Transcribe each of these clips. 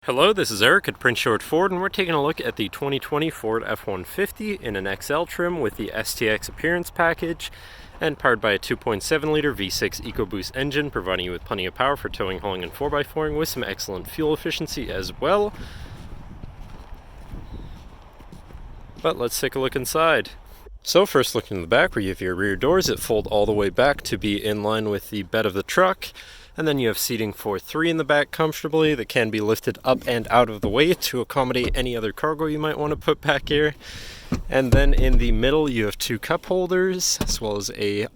Hello, this is Eric at Prince George Ford, and we're taking a look at the 2020 Ford F-150 in an XL trim with the STX appearance package and powered by a 2.7-liter V6 EcoBoost engine, providing you with plenty of power for towing, hauling, and 4x4ing with some excellent fuel efficiency as well. But let's take a look inside. So first, looking in the back where you have your rear doors that fold all the way back to be in line with the bed of the truck. And then you have seating for 3 in the back comfortably that can be lifted up and out of the way to accommodate any other cargo you might want to put back here. And then in the middle you have 2 cup holders as well as a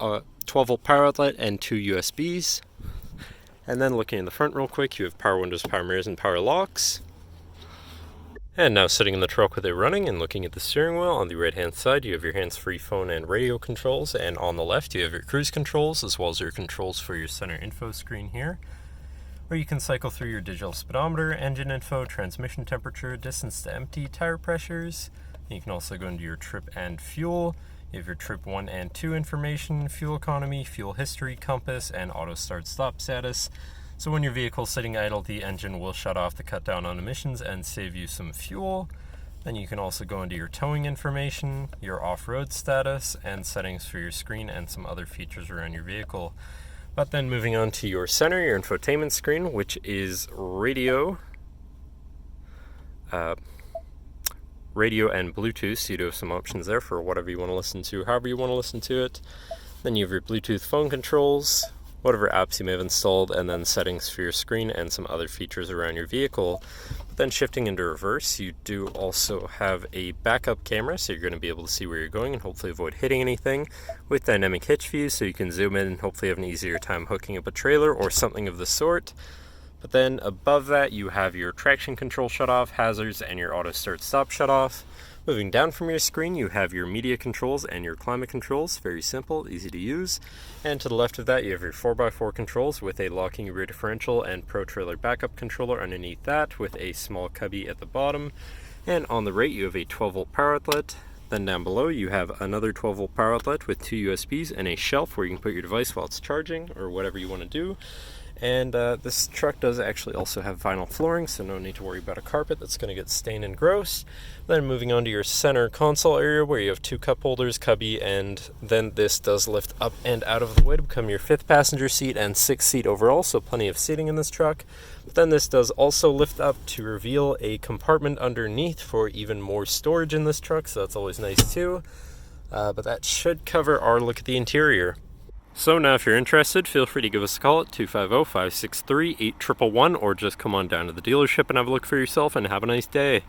12-volt power outlet and 2 USBs. And then looking in the front real quick, you have power windows, power mirrors, and power locks. And now sitting in the truck with it running and looking at the steering wheel, on the right hand side you have your hands-free phone and radio controls, and on the left you have your cruise controls as well as your controls for your center info screen here, where you can cycle through your digital speedometer, engine info, transmission temperature, distance to empty, tire pressures. You can also go into your trip and fuel. You have your trip 1 and 2 information, fuel economy, fuel history, compass, and auto start stop status. So when your vehicle is sitting idle, the engine will shut off to cut down on emissions and save you some fuel. Then you can also go into your towing information, your off-road status, and settings for your screen and some other features around your vehicle. But then moving on to your center, your infotainment screen, which is radio and Bluetooth, so you do have some options there for whatever you want to listen to, however you want to listen to it. Then you have your Bluetooth phone controls, whatever apps you may have installed, and then settings for your screen and some other features around your vehicle. But then shifting into reverse, you do also have a backup camera, so you're going to be able to see where you're going and hopefully avoid hitting anything, with dynamic hitch views, so you can zoom in and hopefully have an easier time hooking up a trailer or something of the sort. But then above that you have your traction control shutoff, hazards, and your auto start stop shutoff. Moving down from your screen, you have your media controls and your climate controls. Very simple, easy to use. And to the left of that, you have your 4x4 controls with a locking rear differential and Pro Trailer backup controller underneath that with a small cubby at the bottom. And on the right, you have a 12-volt power outlet. Then down below, you have another 12-volt power outlet with 2 USBs and a shelf where you can put your device while it's charging or whatever you want to do. And this truck does actually also have vinyl flooring, so no need to worry about a carpet that's going to get stained and gross. Then moving on to your center console area where you have 2 cup holders, cubby, and then this does lift up and out of the way to become your 5th passenger seat and 6th seat overall, so plenty of seating in this truck. But then this does also lift up to reveal a compartment underneath for even more storage in this truck, so that's always nice too. But that should cover our look at the interior. So now if you're interested, feel free to give us a call at 250-563-8111 or just come on down to the dealership and have a look for yourself, and have a nice day.